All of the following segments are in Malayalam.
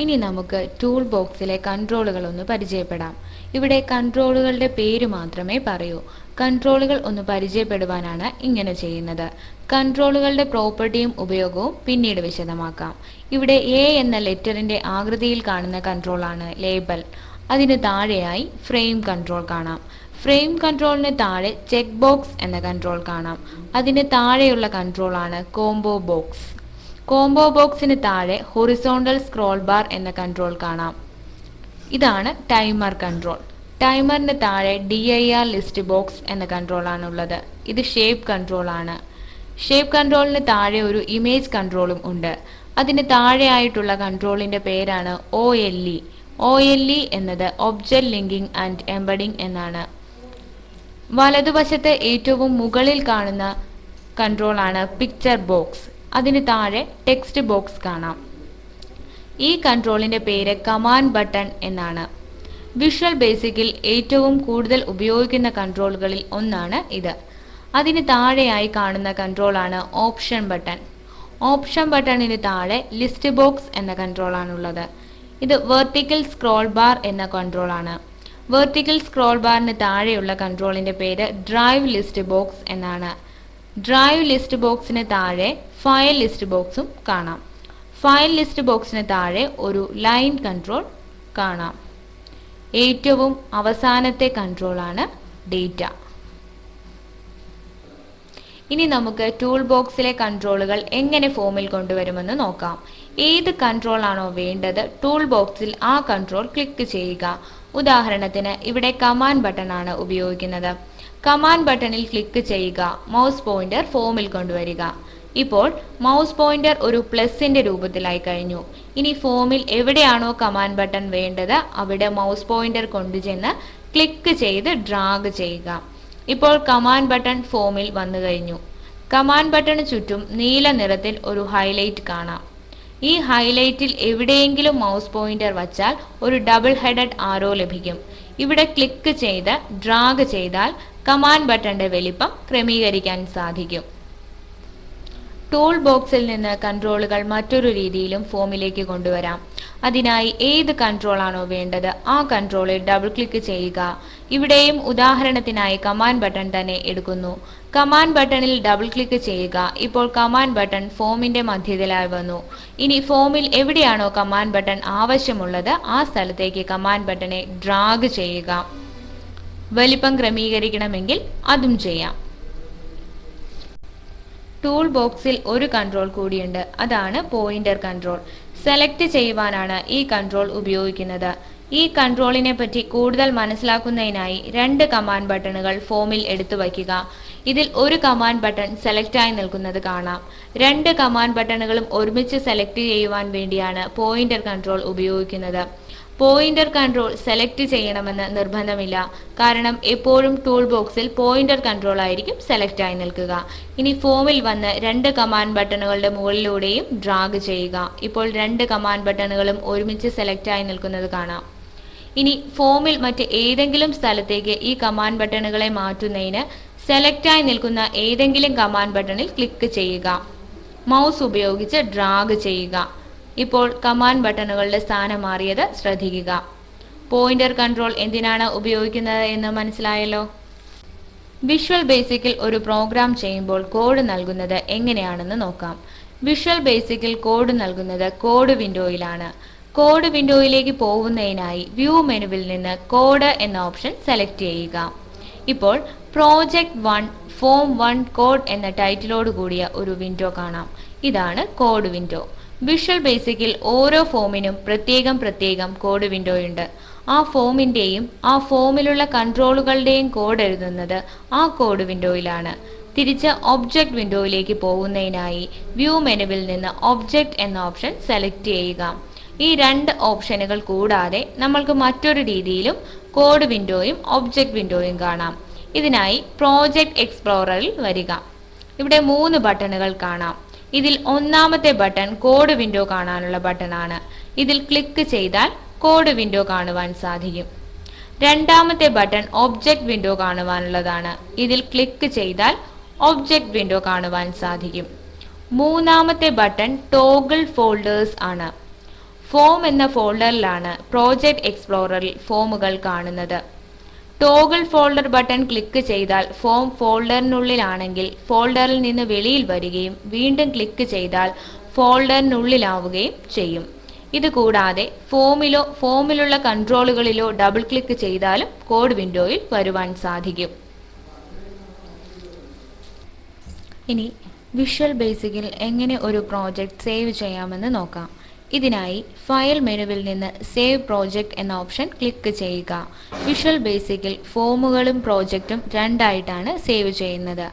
ഇനി നമുക്ക് ടൂൾ ബോക്സിലെ കൺട്രോളുകൾ ഒന്ന് പരിചയപ്പെടാം. ഇവിടെ കൺട്രോളുകളുടെ പേര് മാത്രമേ പറയൂ. കൺട്രോളുകൾ ഒന്ന് പരിചയപ്പെടുവാനാണ് ഇങ്ങനെ ചെയ്യുന്നത്. കൺട്രോളുകളുടെ പ്രോപ്പർട്ടിയും ഉപയോഗവും പിന്നീട് വിശദമാക്കാം. ഇവിടെ എ എന്ന ലെറ്ററിന്റെ ആകൃതിയിൽ കാണുന്ന കൺട്രോളാണ് ലേബൽ. അതിന് താഴെയായി ഫ്രെയിം കൺട്രോൾ കാണാം. ഫ്രെയിം കൺട്രോളിന് താഴെ ചെക്ക് ബോക്സ് എന്ന കൺട്രോൾ കാണാം. അതിന് താഴെയുള്ള കൺട്രോളാണ് കോംബോ ബോക്സ്. കോംബോ ബോക്സിന് താഴെ ഹൊറിസോണ്ടൽ സ്ക്രോൾ ബാർ എന്ന കൺട്രോൾ കാണാം. ഇതാണ് ടൈമർ കൺട്രോൾ. ടൈമറിന് താഴെ DIR ലിസ്റ്റ് ബോക്സ് എന്ന കൺട്രോൾ ആണുള്ളത്. ഇത് ഷേപ്പ് കൺട്രോൾ ആണ്. ഷേപ്പ് കൺട്രോളിന് താഴെ ഒരു ഇമേജ് കൺട്രോളും ഉണ്ട്. അതിന് താഴെയായിട്ടുള്ള കൺട്രോളിന്റെ പേരാണ് OLE. OLE എന്നത് ഒബ്ജക്റ്റ് ലിങ്കിങ് ആൻഡ് എംബഡിംഗ് എന്നാണ്. വലതുവശത്ത് ഏറ്റവും മുകളിൽ കാണുന്ന കൺട്രോളാണ് പിക്ചർ ബോക്സ്. അതിന് താഴെ ടെക്സ്റ്റ് ബോക്സ് കാണാം. ഈ കൺട്രോളിന്റെ പേര് കമാൻഡ് ബട്ടൺ എന്നാണ്. വിഷ്വൽ ബേസിക്കിൽ ഏറ്റവും കൂടുതൽ ഉപയോഗിക്കുന്ന കൺട്രോളുകളിൽ ഒന്നാണ് ഇത്. അതിന് താഴെയായി കാണുന്ന കൺട്രോളാണ് ഓപ്ഷൻ ബട്ടൺ. ഓപ്ഷൻ ബട്ടണിന് താഴെ ലിസ്റ്റ് ബോക്സ് എന്ന കൺട്രോളാണുള്ളത്. ഇത് വെർട്ടിക്കൽ സ്ക്രോൾ ബാർ എന്ന കൺട്രോളാണ്. വെർട്ടിക്കൽ സ്ക്രോൾ ബാറിന് താഴെയുള്ള കൺട്രോളിന്റെ പേര് ഡ്രൈവ് ലിസ്റ്റ് ബോക്സ് എന്നാണ്. ഡ്രൈവ് ലിസ്റ്റ് ബോക്സിന് താഴെ ഫയൽ ലിസ്റ്റ് ബോക്സും കാണാം. ഫയൽ ലിസ്റ്റ് ബോക്സിന് താഴെ ഒരു ലൈൻ കൺട്രോൾ കാണാം. ഏറ്റവും അവസാനത്തെ കൺട്രോളാണ് ഡേറ്റ. ഇനി നമുക്ക് ടൂൾ ബോക്സിലെ കൺട്രോളുകൾ എങ്ങനെ ഫോമിൽ കൊണ്ടുവരുമെന്ന് നോക്കാം. ഏത് കൺട്രോൾ ആണോ വേണ്ടത്, ടൂൾ ബോക്സിൽ ആ കൺട്രോൾ ക്ലിക്ക് ചെയ്യുക. ഉദാഹരണത്തിന് ഇവിടെ കമാൻഡ് ബട്ടൺ ആണ് ഉപയോഗിക്കുന്നത്. കമാൻഡ് ബട്ടണിൽ ക്ലിക്ക് ചെയ്യുക. മൗസ് പോയിന്റർ ഫോമിൽ കൊണ്ടുവരിക. ഇപ്പോൾ മൗസ് പോയിന്റർ ഒരു പ്ലസിന്റെ രൂപത്തിലായി കഴിഞ്ഞു. ഇനി ഫോമിൽ എവിടെയാണോ കമാൻഡ് ബട്ടൺ വേണ്ടത് അവിടെ മൗസ് പോയിന്റർ കൊണ്ടുചെന്ന് ക്ലിക്ക് ചെയ്ത് ഡ്രാഗ് ചെയ്യുക. ഇപ്പോൾ കമാൻഡ് ബട്ടൺ ഫോമിൽ വന്നു കഴിഞ്ഞു. കമാൻഡ് ബട്ടണ് ചുറ്റും നീല നിറത്തിൽ ഒരു ഹൈലൈറ്റ് കാണാം. ഈ ഹൈലൈറ്റിൽ എവിടെയെങ്കിലും മൗസ് പോയിന്റർ വച്ചാൽ ഒരു ഡബിൾ ഹെഡഡ് ആരോ ലഭിക്കും. ഇവിടെ ക്ലിക്ക് ചെയ്ത് ഡ്രാഗ് ചെയ്താൽ കമാൻഡ് ബട്ടന്റെ വലിപ്പം ക്രമീകരിക്കാൻ സാധിക്കും. ടൂൾ ബോക്സിൽ നിന്ന് കൺട്രോളുകൾ മറ്റൊരു രീതിയിലും ഫോമിലേക്ക് കൊണ്ടുവരാം. അതിനായി ഏത് കൺട്രോൾ ആണോ വേണ്ടത് ആ കൺട്രോളിൽ ഡബിൾ ക്ലിക്ക് ചെയ്യുക. ഇവിടെയും ഉദാഹരണത്തിനായി കമാൻഡ് ബട്ടൺ തന്നെ എടുക്കുന്നു. കമാൻഡ് ബട്ടണിൽ ഡബിൾ ക്ലിക്ക് ചെയ്യുക. ഇപ്പോൾ കമാൻഡ് ബട്ടൺ ഫോമിന്റെ മധ്യത്തിലായി വന്നു. ഇനി ഫോമിൽ എവിടെയാണോ കമാൻഡ് ബട്ടൺ ആവശ്യമുള്ളത് ആ സ്ഥലത്തേക്ക് കമാൻഡ് ബട്ടനെ ഡ്രാഗ് ചെയ്യുക. വലിപ്പം ക്രമീകരിക്കണമെങ്കിൽ അതും ചെയ്യാം. ടൂൾ ബോക്സിൽ ഒരു കൺട്രോൾ കൂടിയുണ്ട്. അതാണ് പോയിന്റർ കൺട്രോൾ. സെലക്ട് ചെയ്യുവാനാണ് ഈ കൺട്രോൾ ഉപയോഗിക്കുന്നത്. ഈ കൺട്രോളിനെ പറ്റി കൂടുതൽ മനസ്സിലാക്കുന്നതിനായി രണ്ട് കമാൻഡ് ബട്ടണുകൾ ഫോമിൽ എടുത്തു വയ്ക്കുക. ഇതിൽ ഒരു കമാൻഡ് ബട്ടൺ സെലക്ട് ആയി നിൽക്കുന്നത് കാണാം. രണ്ട് കമാൻഡ് ബട്ടണുകളും ഒരുമിച്ച് സെലക്ട് ചെയ്യുവാൻ വേണ്ടിയാണ് പോയിന്റർ കൺട്രോൾ ഉപയോഗിക്കുന്നത്. പോയിന്റർ കൺട്രോൾ സെലക്ട് ചെയ്യണമെന്ന് നിർബന്ധമില്ല. കാരണം എപ്പോഴും ടൂൾ ബോക്സിൽ പോയിന്റർ കൺട്രോൾ ആയിരിക്കും സെലക്ട് ആയി നിൽക്കുക. ഇനി ഫോമിൽ വന്ന് രണ്ട് കമാൻഡ് ബട്ടണുകളുടെ മുകളിലൂടെയും ഡ്രാഗ് ചെയ്യുക. ഇപ്പോൾ രണ്ട് കമാൻഡ് ബട്ടണുകളും ഒരുമിച്ച് സെലക്ട് ആയി നിൽക്കുന്നത് കാണാം. ഇനി ഫോമിൽ മറ്റ് ഏതെങ്കിലും സ്ഥലത്തേക്ക് ഈ കമാൻഡ് ബട്ടണുകളെ മാറ്റുന്നതിന് സെലക്ട് ആയി നിൽക്കുന്ന ഏതെങ്കിലും കമാൻഡ് ബട്ടണിൽ ക്ലിക്ക് ചെയ്യുക. മൗസ് ഉപയോഗിച്ച് ഡ്രാഗ് ചെയ്യുക. ഇപ്പോൾ കമാൻഡ് ബട്ടണുകളുടെ സ്ഥാനം മാറിയത് ശ്രദ്ധിക്കുക. പോയിന്റർ കൺട്രോൾ എന്തിനാണ് ഉപയോഗിക്കുന്നത് എന്ന് മനസ്സിലായല്ലോ. വിഷ്വൽ ബേസിക്കിൽ ഒരു പ്രോഗ്രാം ചെയ്യുമ്പോൾ കോഡ് നൽകുന്നത് എങ്ങനെയാണെന്ന് നോക്കാം. വിഷ്വൽ ബേസിക്കിൽ കോഡ് നൽകുന്നത് കോഡ് വിൻഡോയിലാണ്. കോഡ് വിൻഡോയിലേക്ക് പോകുന്നതിനായി വ്യൂ മെനുവിൽ നിന്ന് കോഡ് എന്ന ഓപ്ഷൻ സെലക്ട് ചെയ്യുക. ഇപ്പോൾ പ്രോജക്റ്റ് 1 ഫോം 1 കോഡ് എന്ന ടൈറ്റിലോട് കൂടിയ ഒരു വിൻഡോ കാണാം. ഇതാണ് കോഡ് വിൻഡോ. വിഷ്വൽ ബേസിക്കിൽ ഓരോ ഫോമിനും പ്രത്യേകം കോഡ് വിൻഡോയുണ്ട്. ആ ഫോമിന്റെയും ആ ഫോമിലുള്ള കൺട്രോളുകളുടെയും കോഡ് എഴുതുന്നത് ആ കോഡ് വിൻഡോയിലാണ്. തിരിച്ച് ഒബ്ജക്റ്റ് വിൻഡോയിലേക്ക് പോകുന്നതിനായി വ്യൂ മെനുവിൽ നിന്ന് ഒബ്ജക്റ്റ് എന്ന ഓപ്ഷൻ സെലക്ട് ചെയ്യുക. ഈ രണ്ട് ഓപ്ഷനുകൾ കൂടാതെ നമ്മൾക്ക് മറ്റൊരു രീതിയിലും കോഡ് വിൻഡോയും ഒബ്ജക്റ്റ് വിൻഡോയും കാണാം. ഇതിനായി പ്രോജക്റ്റ് എക്സ്പ്ലോററിൽ വരിക. ഇവിടെ 3 ബട്ടണുകൾ കാണാം. ഇതിൽ ഒന്നാമത്തെ ബട്ടൺ കോഡ് വിൻഡോ കാണാനുള്ള ബട്ടണാണ്. ഇതിൽ ക്ലിക്ക് ചെയ്താൽ കോഡ് വിൻഡോ കാണുവാൻ സാധിക്കും. രണ്ടാമത്തെ ബട്ടൺ ഒബ്ജക്റ്റ് വിൻഡോ കാണുവാനുള്ളതാണ്. ഇതിൽ ക്ലിക്ക് ചെയ്താൽ ഒബ്ജക്റ്റ് വിൻഡോ കാണുവാൻ സാധിക്കും. മൂന്നാമത്തെ ബട്ടൺ ടോഗിൾ ഫോൾഡേഴ്സ് ആണ്. ഫോം എന്ന ഫോൾഡറിലാണ് പ്രോജക്റ്റ് എക്സ്പ്ലോററിൽ ഫോമുകൾ കാണുന്നത്. ടോഗിൾ ഫോൾഡർ ബട്ടൺ ക്ലിക്ക് ചെയ്താൽ ഫോം ഫോൾഡറിനുള്ളിലാണെങ്കിൽ ഫോൾഡറിൽ നിന്ന് വെളിയിൽ വരികയും വീണ്ടും ക്ലിക്ക് ചെയ്താൽ ഫോൾഡറിനുള്ളിലാവുകയും ചെയ്യും. ഇത് കൂടാതെ ഫോമിലുള്ള കൺട്രോളുകളിലോ ഡബിൾ ക്ലിക്ക് ചെയ്താലും കോഡ് വിൻഡോയിൽ വരുവാൻ സാധിക്കും. ഇനി വിഷ്വൽ ബേസിക്കിൽ എങ്ങനെ ഒരു പ്രോജക്റ്റ് സേവ് ചെയ്യാമെന്ന് നോക്കാം. ഇതിനായി ഫയൽ മെനുവിൽ നിന്ന് സേവ് പ്രോജക്റ്റ് എന്ന ഓപ്ഷൻ ക്ലിക്ക് ചെയ്യുക. വിഷ്വൽ ബേസിക്കിൽ ഫോമുകളും പ്രോജക്റ്റും രണ്ടായിട്ടാണ് സേവ് ചെയ്യുന്നത്.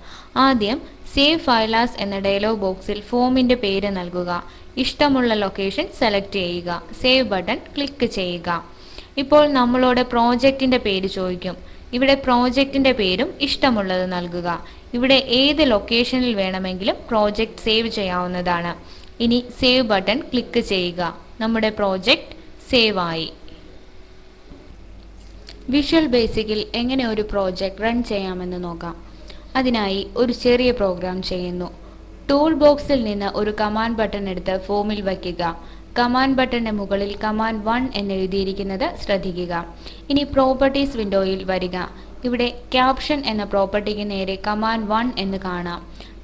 ആദ്യം സേവ് ഫയൽ ആസ് എന്ന ഡയലോഗ് ബോക്സിൽ ഫോമിന്റെ പേര് നൽകുക. ഇഷ്ടമുള്ള ലൊക്കേഷൻ സെലക്ട് ചെയ്യുക. സേവ് ബട്ടൺ ക്ലിക്ക് ചെയ്യുക. ഇപ്പോൾ നമ്മളോട് പ്രോജക്റ്റിന്റെ പേര് ചോദിക്കും. ഇവിടെ പ്രോജക്റ്റിന്റെ പേരും ഇഷ്ടമുള്ളത് നൽകുക. ഇവിടെ ഏത് ലൊക്കേഷനിൽ വേണമെങ്കിലും പ്രോജക്റ്റ് സേവ് ചെയ്യാവുന്നതാണ്. ഇനി സേവ് ബട്ടൺ ക്ലിക്ക് ചെയ്യുക. നമ്മുടെ പ്രോജക്റ്റ് സേവ് ആയി. വിഷ്വൽ ബേസിക്കിൽ എങ്ങനെ ഒരു പ്രോജക്റ്റ് റൺ ചെയ്യാമെന്ന് നോക്കാം. അതിനായി ഒരു ചെറിയ പ്രോഗ്രാം ചെയ്യുന്നു. ടൂൾ ബോക്സിൽ നിന്ന് ഒരു കമാൻഡ് ബട്ടൺ എടുത്ത് ഫോമിൽ വയ്ക്കുക. കമാൻഡ് ബട്ടന്റെ മുകളിൽ കമാൻഡ് 1 എന്ന് എഴുതിയിരിക്കുന്നത് ശ്രദ്ധിക്കുക. ഇനി പ്രോപ്പർട്ടീസ് വിൻഡോയിൽ വരിക. ഇവിടെ ക്യാപ്ഷൻ എന്ന പ്രോപ്പർട്ടിക്ക് നേരെ കമാൻഡ് 1 എന്ന് കാണാം.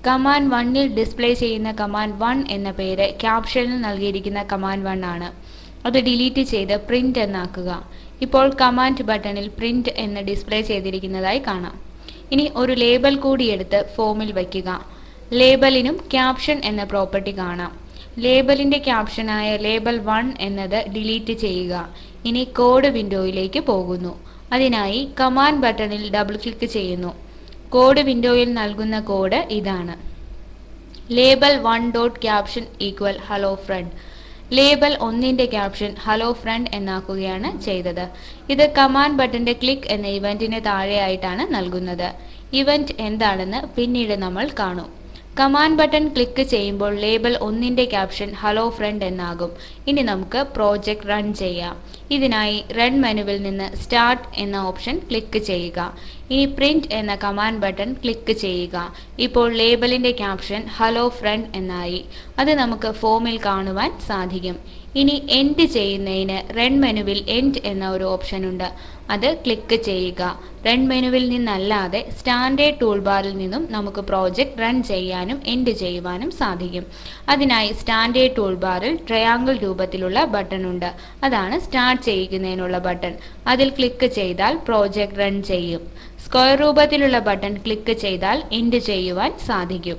കമാൻഡ് 1ൽ ഡിസ്പ്ലേ ചെയ്യുന്ന കമാൻഡ് 1 എന്ന പേര് ക്യാപ്ഷനിൽ നൽകിയിരിക്കുന്ന കമാൻഡ് 1 ആണ്. അത് ഡിലീറ്റ് ചെയ്ത് പ്രിന്റ് എന്നാക്കുക. ഇപ്പോൾ കമാൻഡ് ബട്ടണിൽ പ്രിന്റ് എന്ന് ഡിസ്പ്ലേ ചെയ്തിരിക്കുന്നതായി കാണാം. ഇനി ഒരു ലേബൽ കൂടി എടുത്ത് ഫോമിൽ വയ്ക്കുക. ലേബലിനും ക്യാപ്ഷൻ എന്ന പ്രോപ്പർട്ടി കാണാം. ലേബലിന്റെ ക്യാപ്ഷനായ ലേബൽ 1 എന്നത് ഡിലീറ്റ് ചെയ്യുക. ഇനി കോഡ് വിൻഡോയിലേക്ക് പോകുന്നു. അതിനായി കമാൻഡ് ബട്ടണിൽ ഡബിൾ ക്ലിക്ക് ചെയ്യുന്നു. കോഡ് വിൻഡോയിൽ നൽകുന്ന കോഡ് ഇതാണ്. Label 1.caption equal hello friend. Label 1ന്റെ ക്യാപ്ഷൻ ഹലോ ഫ്രണ്ട് എന്നാക്കുകയാണ് ചെയ്തത്. ഇത് കമാൻഡ് ബട്ടന്റെ ക്ലിക്ക് എന്ന ഇവന്റിന് താഴെയായിട്ടാണ് നൽകുന്നത്. ഇവന്റ് എന്താണെന്ന് പിന്നീട് നമ്മൾ കാണും. കമാൻഡ് ബട്ടൺ ക്ലിക്ക് ചെയ്യുമ്പോൾ ലേബൽ 1ന്റെ ക്യാപ്ഷൻ ഹലോ ഫ്രണ്ട് എന്നാകും. ഇനി നമുക്ക് പ്രോജക്റ്റ് റൺ ചെയ്യാം. ഇതിനായി റൺ മെനുവിൽ നിന്ന് സ്റ്റാർട്ട് എന്ന ഓപ്ഷൻ ക്ലിക്ക് ചെയ്യുക. ഇനി പ്രിന്റ് എന്ന കമാൻഡ് ബട്ടൺ ക്ലിക്ക് ചെയ്യുക. ഇപ്പോൾ ലേബലിന്റെ ക്യാപ്ഷൻ ഹലോ ഫ്രണ്ട് എന്നായി. അത് നമുക്ക് ഫോമിൽ കാണുവാൻ സാധിക്കും. ഇനി എൻഡ് ചെയ്യുന്നതിന് റൺ മെനുവിൽ എൻഡ് എന്ന ഒരു ഓപ്ഷൻ ഉണ്ട്. അത് ക്ലിക്ക് ചെയ്യുക. റൺ മെനുവിൽ നിന്നല്ലാതെ സ്റ്റാൻഡേർഡ് ടൂൾ ബാറിൽ നിന്നും നമുക്ക് പ്രോജക്റ്റ് റൺ ചെയ്യാനും എൻഡ് ചെയ്യുവാനും സാധിക്കും. അതിനായി സ്റ്റാൻഡേർഡ് ടൂൾ ബാറിൽ ട്രയാങ്കിൾ രൂപത്തിലുള്ള ബട്ടൺ ഉണ്ട്. അതാണ് സ്റ്റാർട്ട് ചെയ്യിക്കുന്നതിനുള്ള ബട്ടൺ. അതിൽ ക്ലിക്ക് ചെയ്താൽ പ്രോജക്റ്റ് റൺ ചെയ്യും. സ്ക്വയർ രൂപത്തിലുള്ള ബട്ടൺ ക്ലിക്ക് ചെയ്താൽ എൻഡ് ചെയ്യുവാൻ സാധിക്കും.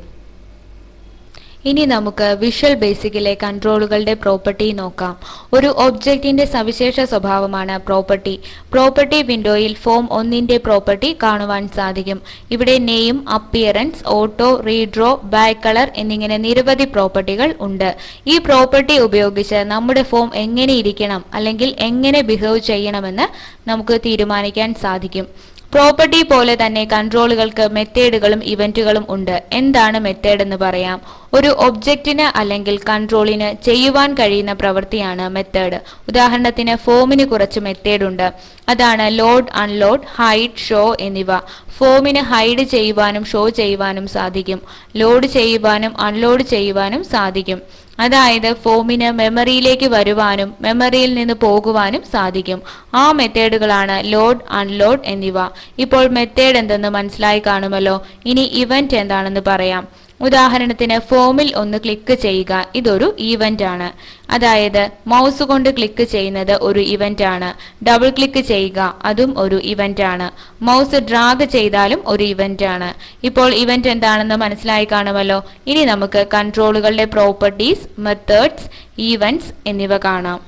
ഇനി നമുക്ക് വിഷ്വൽ ബേസിക്കിലെ കൺട്രോളുകളുടെ പ്രോപ്പർട്ടി നോക്കാം. ഒരു ഒബ്ജക്റ്റിന്റെ സവിശേഷ സ്വഭാവമാണ് പ്രോപ്പർട്ടി. പ്രോപ്പർട്ടി വിൻഡോയിൽ ഫോം 1ന്റെ പ്രോപ്പർട്ടി കാണുവാൻ സാധിക്കും. ഇവിടെ name, appearance, auto, redraw, back colour എന്നിങ്ങനെ നിരവധി പ്രോപ്പർട്ടികൾ ഉണ്ട്. ഈ പ്രോപ്പർട്ടി ഉപയോഗിച്ച് നമ്മുടെ ഫോം എങ്ങനെ ഇരിക്കണം അല്ലെങ്കിൽ എങ്ങനെ ബിഹേവ് ചെയ്യണമെന്ന് നമുക്ക് തീരുമാനിക്കാൻ സാധിക്കും. പ്രോപ്പർട്ടി പോലെ തന്നെ കൺട്രോളുകൾക്ക് മെത്തേഡുകളും ഇവന്റുകളും ഉണ്ട്. എന്താണ് മെത്തേഡ് എന്ന് പറയാം. ഒരു ഒബ്ജക്റ്റിന് അല്ലെങ്കിൽ കൺട്രോളിന് ചെയ്യുവാൻ കഴിയുന്ന പ്രവൃത്തിയാണ് മെത്തേഡ്. ഉദാഹരണത്തിന് ഫോമിന് കുറച്ച് മെത്തേഡ് ഉണ്ട്. അതാണ് ലോഡ്, അൺലോഡ്, ഹൈഡ്, ഷോ എന്നിവ. ഫോമിന് ഹൈഡ് ചെയ്യുവാനും ഷോ ചെയ്യുവാനും സാധിക്കും. ലോഡ് ചെയ്യുവാനും അൺലോഡ് ചെയ്യുവാനും സാധിക്കും. അതായത് ഫോമിന് മെമ്മറിയിലേക്ക് വരുവാനും മെമ്മറിയിൽ നിന്ന് പോകുവാനും സാധിക്കും. ആ മെത്തേഡുകളാണ് ലോഡ്, അൺലോഡ് എന്നിവ. ഇപ്പോൾ മെത്തേഡ് എന്തെന്ന് മനസ്സിലായി കാണുമല്ലോ. ഇനി ഇവന്റ് എന്താണെന്ന് പറയാം. ഉദാഹരണത്തിന് ഫോമിൽ ഒന്ന് ക്ലിക്ക് ചെയ്യുക. ഇതൊരു ഇവന്റ് ആണ്. അതായത് മൗസ് കൊണ്ട് ക്ലിക്ക് ചെയ്യുന്നത് ഒരു ഇവന്റ് ആണ്. ഡബിൾ ക്ലിക്ക് ചെയ്യുക, അതും ഒരു ഇവന്റ് ആണ്. മൗസ് ഡ്രാഗ് ചെയ്താലും ഒരു ഇവന്റ് ആണ്. ഇപ്പോൾ ഇവന്റ് എന്താണെന്ന് മനസ്സിലായി കാണുമല്ലോ. ഇനി നമുക്ക് കൺട്രോളുകളുടെ പ്രോപ്പർട്ടീസ്, മെത്തേഡ്സ്, ഈവന്റ്സ് എന്നിവ കാണാം.